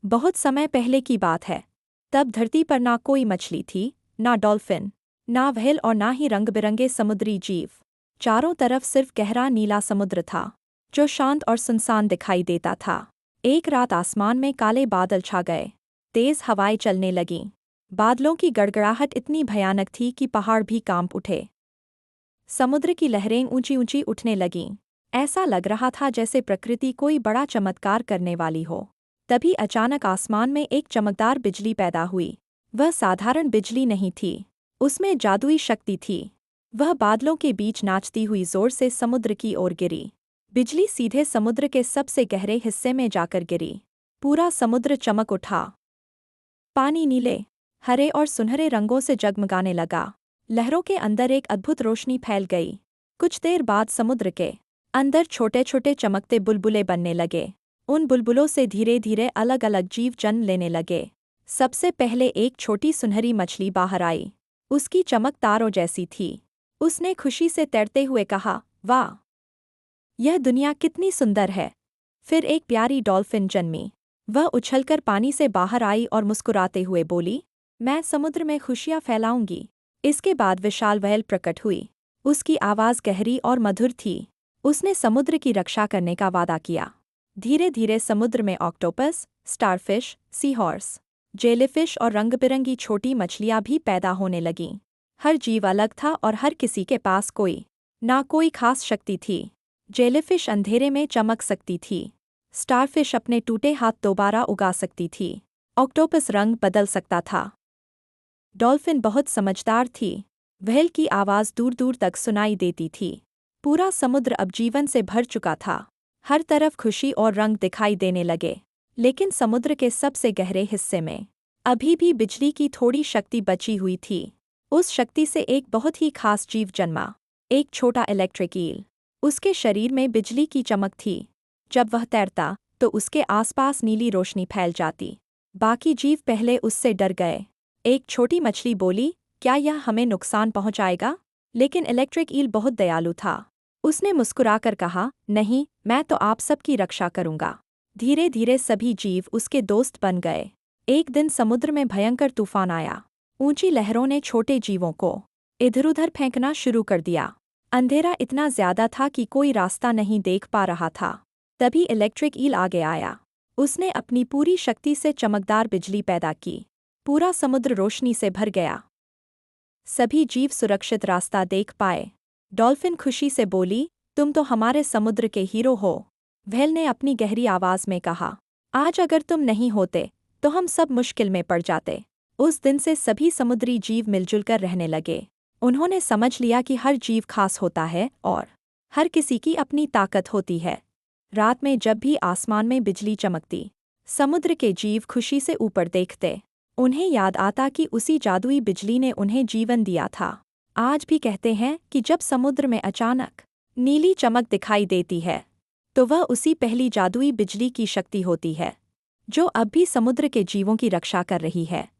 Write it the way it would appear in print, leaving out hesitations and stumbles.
बहुत समय पहले की बात है। तब धरती पर ना कोई मछली थी, ना डॉल्फिन, ना व्हेल और ना ही रंग-बिरंगे समुद्री जीव। चारों तरफ सिर्फ गहरा नीला समुद्र था, जो शांत और सुनसान दिखाई देता था। एक रात आसमान में काले बादल छा गए। तेज हवाएं चलने लगीं। बादलों की गड़गड़ाहट इतनी भयानक थी कि पहाड़ भी कांप उठे। समुद्र की लहरें ऊंची-ऊंची उठने लगीं। ऐसा लग रहा था जैसे प्रकृति कोई बड़ा चमत्कार करने वाली हो। तभी अचानक आसमान में एक चमकदार बिजली पैदा हुई। वह साधारण बिजली नहीं थी, उसमें जादुई शक्ति थी। वह बादलों के बीच नाचती हुई जोर से समुद्र की ओर गिरी। बिजली सीधे समुद्र के सबसे गहरे हिस्से में जाकर गिरी। पूरा समुद्र चमक उठा। पानी नीले, हरे और सुनहरे रंगों से जगमगाने लगा। लहरों के अंदर एक अद्भुत रोशनी फैल गई। कुछ देर बाद समुद्र के अंदर छोटे-छोटे चमकते बुलबुले बनने लगे। उन बुलबुलों से धीरे-धीरे अलग-अलग जीव जन्म लेने लगे। सबसे पहले एक छोटी सुनहरी मछली बाहर आई। उसकी चमक तारों जैसी थी। उसने खुशी से तैरते हुए कहा, वाह! यह दुनिया कितनी सुंदर है। फिर एक प्यारी डॉल्फिन जन्मी। वह उछलकर पानी से बाहर आई और मुस्कुराते हुए बोली, मैं समुद्र में खुशियाँ फैलाऊंगी। इसके बाद विशाल व्हेल प्रकट हुई। उसकी आवाज़ गहरी और मधुर थी। उसने समुद्र की रक्षा करने का वादा किया। धीरे-धीरे समुद्र में octopus, starfish, sea horse, jellyfish और रंग-बिरंगी छोटी मछलियाँ भी पैदा होने लगीं। हर जीव अलग था और हर किसी के पास कोई खास शक्ति थी। जेलीफिश अंधेरे में चमक सकती थी। स्टारफिश अपने टूटे हाथ दोबारा उगा सकती थी। ऑक्टोपस रंग बदल सकता था। डॉल्फिन बहुत समझदार थी। व्हेल की आवाज़ दूर-दूर तक सुनाई देती थी। पूरा समुद्र अब जीवन से भर चुका था। हर तरफ खुशी और रंग दिखाई देने लगे। लेकिन समुद्र के सबसे गहरे हिस्से में अभी भी बिजली की थोड़ी शक्ति बची हुई थी। उस शक्ति से एक बहुत ही खास जीव जन्मा, एक छोटा इलेक्ट्रिक ईल। उसके शरीर में बिजली की चमक थी। जब वह तैरता तो उसके आसपास नीली रोशनी फैल जाती। बाकी जीव पहले उससे डर गए। एक छोटी मछली बोली, क्या यह हमें नुकसान पहुंचाएगा? लेकिन इलेक्ट्रिक ईल बहुत दयालु था। उसने मुस्कुराकर कहा, नहीं, मैं तो आप सबकी रक्षा करूंगा। धीरे-धीरे सभी जीव उसके दोस्त बन गए। एक दिन समुद्र में भयंकर तूफान आया। ऊंची लहरों ने छोटे जीवों को इधर-उधर फेंकना शुरू कर दिया। अंधेरा इतना ज्यादा था कि कोई रास्ता नहीं देख पा रहा था। तभी इलेक्ट्रिक ईल आगे आया। उसने अपनी पूरी शक्ति से चमकदार बिजली पैदा की। पूरा समुद्र रोशनी से भर गया। सभी जीव सुरक्षित रास्ता देख पाए। डॉल्फिन खुशी से बोली, तुम तो हमारे समुद्र के हीरो हो। व्हेल ने अपनी गहरी आवाज में कहा, आज अगर तुम नहीं होते तो हम सब मुश्किल में पड़ जाते। उस दिन से सभी समुद्री जीव मिलजुल कर रहने लगे। उन्होंने समझ लिया कि हर जीव खास होता है और हर किसी की अपनी ताकत होती है। रात में जब भी आसमान में बिजली चमकती, समुद्र के जीव खुशी से ऊपर देखते। उन्हें याद आता कि उसी जादुई बिजली ने उन्हें जीवन दिया था। आज भी कहते हैं कि जब समुद्र में अचानक नीली चमक दिखाई देती है, तो वह उसी पहली जादुई बिजली की शक्ति होती है, जो अब भी समुद्र के जीवों की रक्षा कर रही है।